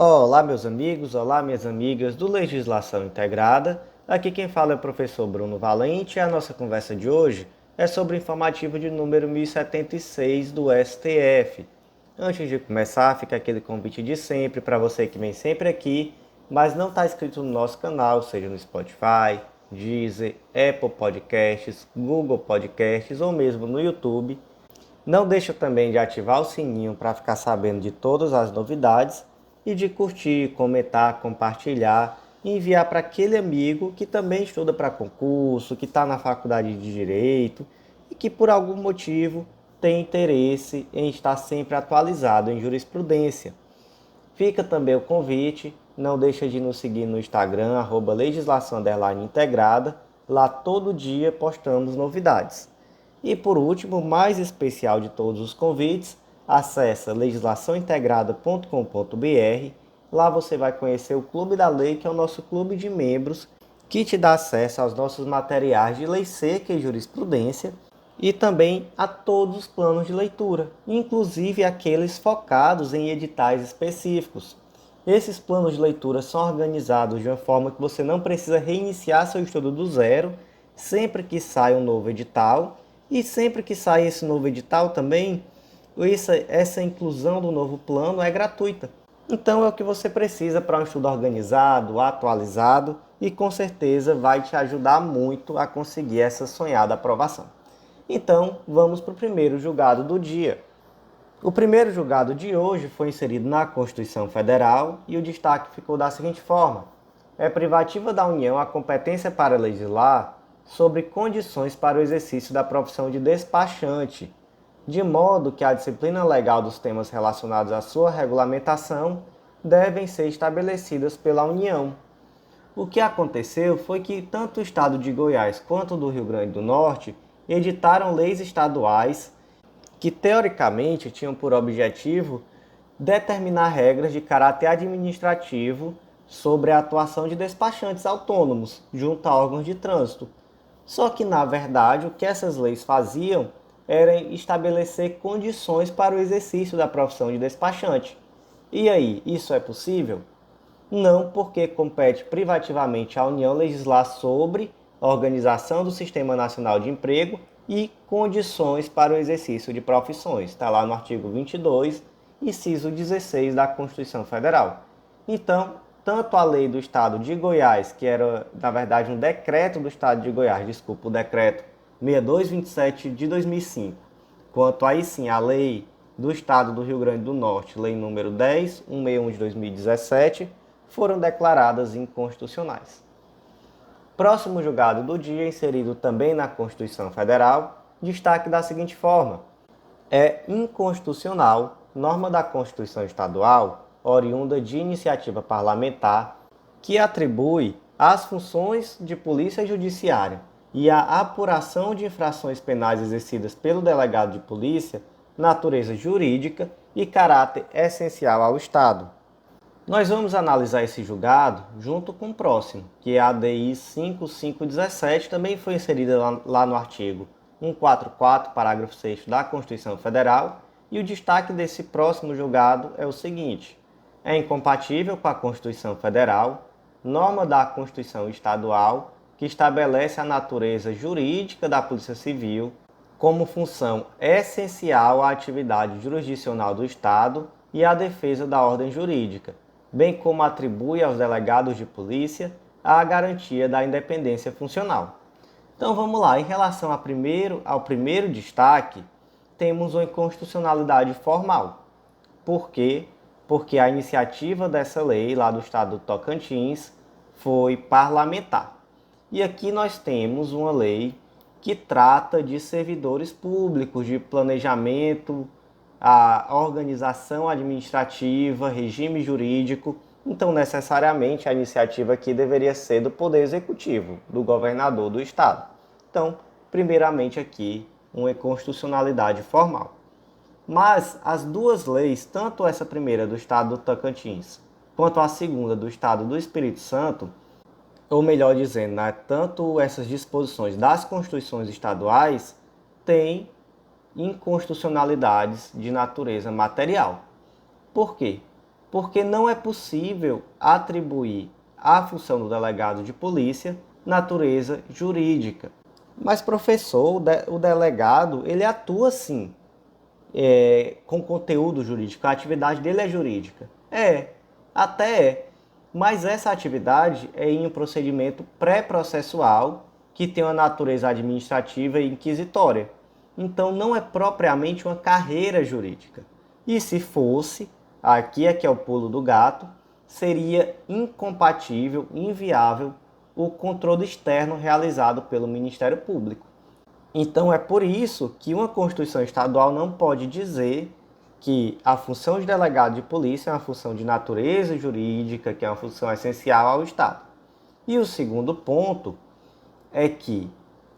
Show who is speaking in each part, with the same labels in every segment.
Speaker 1: Olá, meus amigos, olá, minhas amigas do Legislação Integrada. Aqui quem fala é o professor Bruno Valente e a nossa conversa de hoje é sobre o informativo de número 1076 do STF. Antes de começar, fica aquele convite de sempre para você que vem sempre aqui, mas não está inscrito no nosso canal, seja no Spotify, Deezer, Apple Podcasts, Google Podcasts ou mesmo no YouTube. Não deixa também de ativar o sininho para ficar sabendo de todas as novidades e de curtir, comentar, compartilhar e enviar para aquele amigo que também estuda para concurso, que está na faculdade de Direito e que por algum motivo tem interesse em estar sempre atualizado em jurisprudência. Fica também o convite, não deixa de nos seguir no Instagram, @legislação_integrada, lá todo dia postamos novidades. E por último, o mais especial de todos os convites, acesse legislaçãointegrada.com.br. Lá você vai conhecer o Clube da Lei, que é o nosso clube de membros, que te dá acesso aos nossos materiais de lei seca e jurisprudência e também a todos os planos de leitura, inclusive aqueles focados em editais específicos. Esses planos de leitura são organizados de uma forma que você não precisa reiniciar seu estudo do zero sempre que sai um novo edital. E sempre que sai esse novo edital também, essa inclusão do novo plano é gratuita. Então é o que você precisa para um estudo organizado, atualizado e com certeza vai te ajudar muito a conseguir essa sonhada aprovação. Então vamos para o primeiro julgado do dia. O primeiro julgado de hoje foi inserido na Constituição Federal e o destaque ficou da seguinte forma: é privativa da União a competência para legislar sobre condições para o exercício da profissão de despachante, de modo que a disciplina legal dos temas relacionados à sua regulamentação devem ser estabelecidas pela União. O que aconteceu foi que tanto o estado de Goiás quanto o do Rio Grande do Norte editaram leis estaduais que teoricamente tinham por objetivo determinar regras de caráter administrativo sobre a atuação de despachantes autônomos junto a órgãos de trânsito. Só que, na verdade, o que essas leis faziam era estabelecer condições para o exercício da profissão de despachante. E aí, isso é possível? Não, porque compete privativamente à União legislar sobre a organização do Sistema Nacional de Emprego e condições para o exercício de profissões. Está lá no artigo 22, inciso 16 da Constituição Federal. Então, tanto a lei do Estado de Goiás, que era, na verdade, um decreto do Estado de Goiás, desculpa, o decreto 6227 de 2005, quanto aí sim a lei do Estado do Rio Grande do Norte, lei número 10161 de 2017, foram declaradas inconstitucionais. Próximo julgado do dia, inserido também na Constituição Federal, destaque da seguinte forma: é inconstitucional norma da Constituição Estadual oriunda de iniciativa parlamentar que atribui às funções de polícia judiciária e à apuração de infrações penais exercidas pelo delegado de polícia natureza jurídica e caráter essencial ao Estado. Nós vamos analisar esse julgado junto com o próximo, que é a ADI 5517, também foi inserida lá no artigo 144, parágrafo 6º da Constituição Federal, e o destaque desse próximo julgado é o seguinte: é incompatível com a Constituição Federal, norma da Constituição Estadual, que estabelece a natureza jurídica da Polícia Civil como função essencial à atividade jurisdicional do Estado e à defesa da ordem jurídica, bem como atribui aos delegados de polícia a garantia da independência funcional. Então vamos lá, em relação ao primeiro destaque, temos uma inconstitucionalidade formal. Por quê? Porque a iniciativa dessa lei lá do estado do Tocantins foi parlamentar. E aqui nós temos uma lei que trata de servidores públicos, de planejamento, a organização administrativa, regime jurídico. Então, necessariamente, a iniciativa aqui deveria ser do Poder Executivo, do governador do Estado. Então, primeiramente aqui, uma inconstitucionalidade formal. Mas as duas leis, tanto essa primeira do Estado do Tocantins, quanto a segunda do Estado do Espírito Santo, ou melhor dizendo, tanto essas disposições das constituições estaduais, têm inconstitucionalidades de natureza material. Por quê? porque não é possível atribuir à função do delegado de polícia natureza jurídica. Mas, professor, o delegado, ele atua sim, com conteúdo jurídico, a atividade dele é jurídica. Até é. Mas essa atividade é em um procedimento pré-processual que tem uma natureza administrativa e inquisitória. Então não é propriamente uma carreira jurídica. E se fosse, aqui é que é o pulo do gato, seria incompatível, inviável o controle externo realizado pelo Ministério Público. Então é por isso que uma Constituição Estadual não pode dizer que a função de delegado de polícia é uma função de natureza jurídica, que é uma função essencial ao Estado. E o segundo ponto é que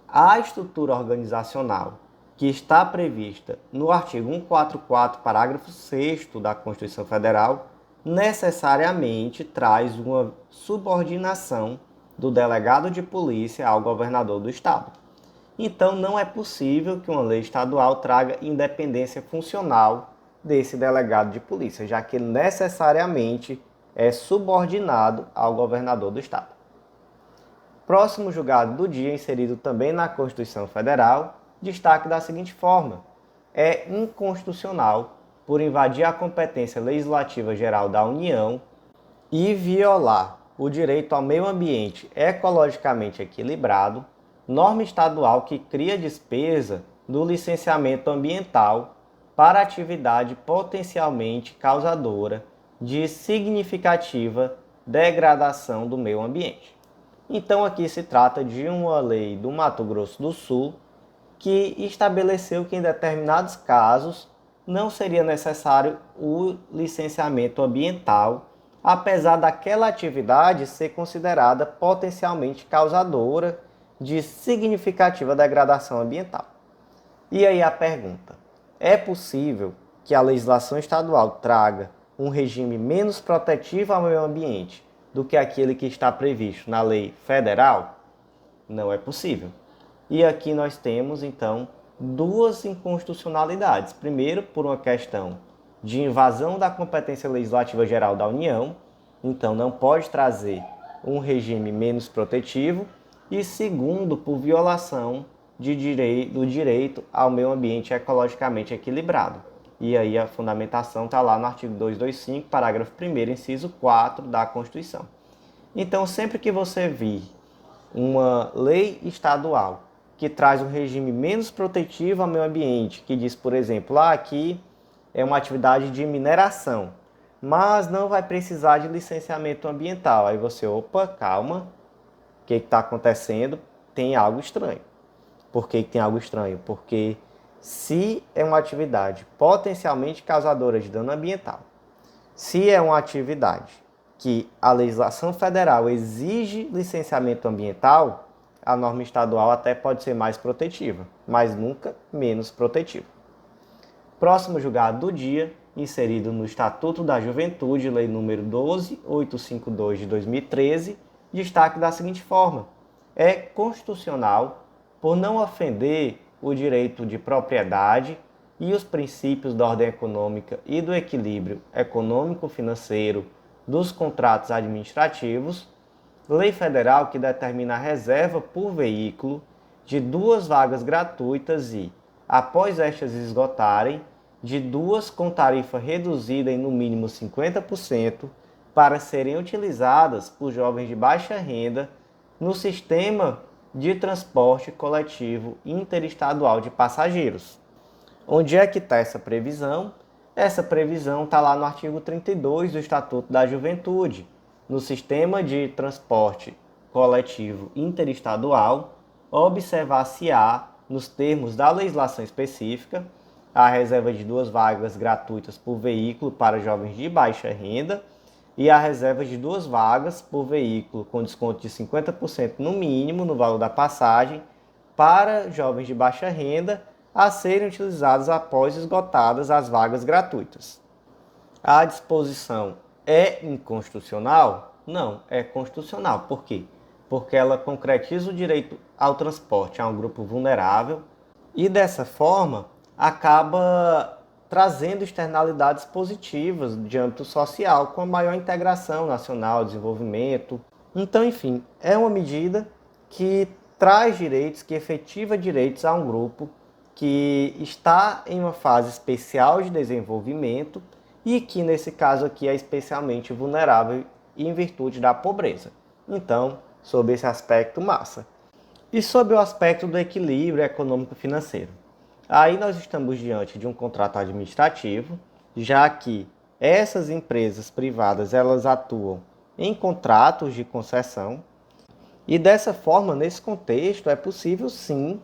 Speaker 1: a estrutura organizacional que está prevista no artigo 144, parágrafo 6º da Constituição Federal, necessariamente traz uma subordinação do delegado de polícia ao governador do Estado. Então, não é possível que uma lei estadual traga independência funcional desse delegado de polícia, já que ele necessariamente é subordinado ao governador do Estado. Próximo julgado do dia, inserido também na Constituição Federal, destaque da seguinte forma: é inconstitucional por invadir a competência legislativa geral da União e violar o direito ao meio ambiente ecologicamente equilibrado, norma estadual que cria despesa do licenciamento ambiental para atividade potencialmente causadora de significativa degradação do meio ambiente. Então aqui se trata de uma lei do Mato Grosso do Sul que estabeleceu que em determinados casos não seria necessário o licenciamento ambiental, apesar daquela atividade ser considerada potencialmente causadora de significativa degradação ambiental. E aí a pergunta: é possível que a legislação estadual traga um regime menos protetivo ao meio ambiente do que aquele que está previsto na lei federal? Não é possível. E aqui nós temos, então, duas inconstitucionalidades. Primeiro, por uma questão de invasão da competência legislativa geral da União, então não pode trazer um regime menos protetivo. E segundo, por violação do direito ao meio ambiente ecologicamente equilibrado. E aí a fundamentação está lá no artigo 225, parágrafo 1º, inciso 4 da Constituição. Então, sempre que você vir uma lei estadual que traz um regime menos protetivo ao meio ambiente, que diz, por exemplo, aqui é uma atividade de mineração, mas não vai precisar de licenciamento ambiental. Aí você, opa, calma, o que está acontecendo? Tem algo estranho. Por que tem algo estranho? Porque se é uma atividade potencialmente causadora de dano ambiental, se é uma atividade que a legislação federal exige licenciamento ambiental, a norma estadual até pode ser mais protetiva, mas nunca menos protetiva. Próximo julgado do dia, inserido no Estatuto da Juventude, Lei nº 12.852 de 2013, destaque da seguinte forma: é constitucional por não ofender o direito de propriedade e os princípios da ordem econômica e do equilíbrio econômico-financeiro dos contratos administrativos, lei federal que determina a reserva por veículo de 2 vagas gratuitas e, após estas esgotarem, de 2 com tarifa reduzida em no mínimo 50% para serem utilizadas por jovens de baixa renda no sistema de transporte coletivo interestadual de passageiros. Onde é que está essa previsão? Essa previsão está lá no artigo 32 do Estatuto da Juventude. No sistema de transporte coletivo interestadual, observar-se-á, nos termos da legislação específica, a reserva de 2 vagas gratuitas por veículo para jovens de baixa renda e a reserva de 2 vagas por veículo com desconto de 50% no mínimo no valor da passagem para jovens de baixa renda a serem utilizados após esgotadas as vagas gratuitas. A disposição é inconstitucional? Não, é constitucional. Por quê? Porque ela concretiza o direito ao transporte a um grupo vulnerável e, dessa forma, acaba trazendo externalidades positivas de âmbito social, com a maior integração nacional, desenvolvimento. Então, enfim, é uma medida que traz direitos, que efetiva direitos a um grupo que está em uma fase especial de desenvolvimento e que, nesse caso aqui, é especialmente vulnerável em virtude da pobreza. Então, sob esse aspecto, massa. E sob o aspecto do equilíbrio econômico-financeiro. Aí nós estamos diante de um contrato administrativo, já que essas empresas privadas elas atuam em contratos de concessão e dessa forma, nesse contexto, é possível sim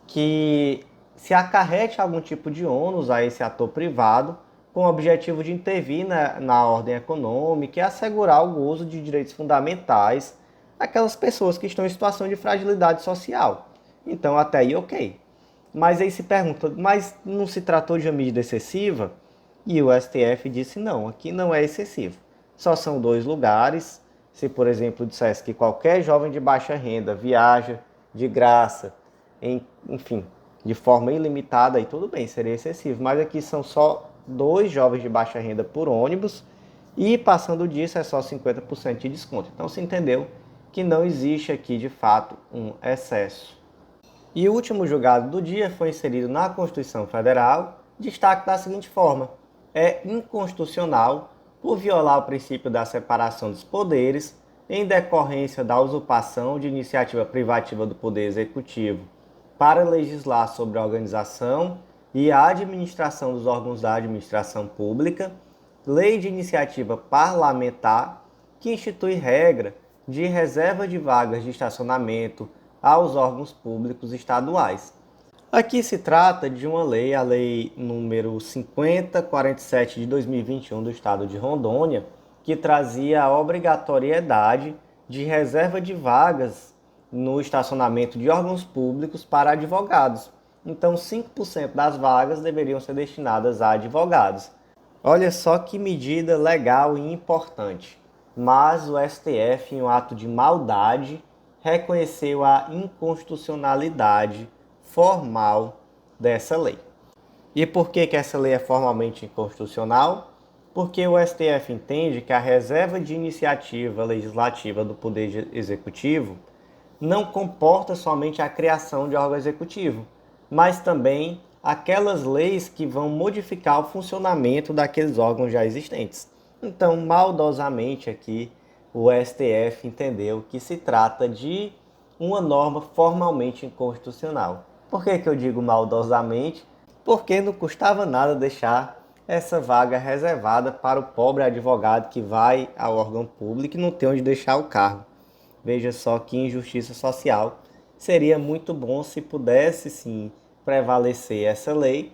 Speaker 1: que se acarrete algum tipo de ônus a esse ator privado com o objetivo de intervir na ordem econômica e assegurar o gozo de direitos fundamentais àquelas pessoas que estão em situação de fragilidade social. Então, até aí, ok. Mas aí se pergunta, mas não se tratou de uma medida excessiva? E o STF disse não, aqui não é excessivo. Só são 2 lugares. Se, por exemplo, dissesse que qualquer jovem de baixa renda viaja de graça, enfim, de forma ilimitada, aí tudo bem, seria excessivo. Mas aqui são só 2 jovens de baixa renda por ônibus e passando disso é só 50% de desconto. Então se entendeu que não existe aqui de fato um excesso. E o último julgado do dia foi inserido na Constituição Federal, destaque da seguinte forma: é inconstitucional por violar o princípio da separação dos poderes em decorrência da usurpação de iniciativa privativa do Poder Executivo para legislar sobre a organização e a administração dos órgãos da administração pública, lei de iniciativa parlamentar que institui regra de reserva de vagas de estacionamento aos órgãos públicos estaduais. Aqui se trata de uma lei, a lei número 5047 de 2021 do estado de Rondônia, que trazia a obrigatoriedade de reserva de vagas no estacionamento de órgãos públicos para advogados. Então, 5% das vagas deveriam ser destinadas a advogados. Olha só que medida legal e importante. Mas o STF, em um ato de maldade, reconheceu a inconstitucionalidade formal dessa lei. E por que essa lei é formalmente inconstitucional? Porque o STF entende que a reserva de iniciativa legislativa do Poder Executivo não comporta somente a criação de órgão executivo, mas também aquelas leis que vão modificar o funcionamento daqueles órgãos já existentes. Então, maldosamente aqui, o STF entendeu que se trata de uma norma formalmente inconstitucional. Por que eu digo maldosamente? Porque não custava nada deixar essa vaga reservada para o pobre advogado que vai ao órgão público e não tem onde deixar o cargo. Veja só que injustiça social. Seria muito bom se pudesse sim prevalecer essa lei,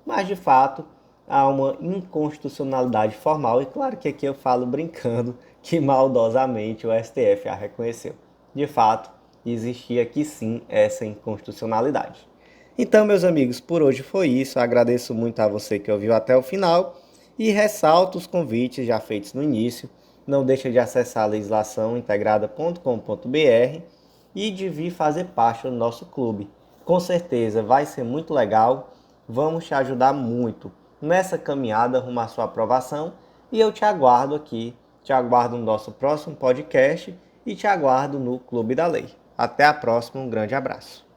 Speaker 1: mas de fato há uma inconstitucionalidade formal, e claro que aqui eu falo brincando que maldosamente o STF a reconheceu. De fato, existia aqui sim essa inconstitucionalidade. Então, meus amigos, por hoje foi isso. Eu agradeço muito a você que ouviu até o final e ressalto os convites já feitos no início. Não deixa de acessar legislaçãointegrada.com.br e de vir fazer parte do nosso clube. Com certeza vai ser muito legal. Vamos te ajudar muito nessa caminhada rumo à sua aprovação e eu te aguardo aqui, te aguardo no nosso próximo podcast e te aguardo no Clube da Lei. Até a próxima, um grande abraço.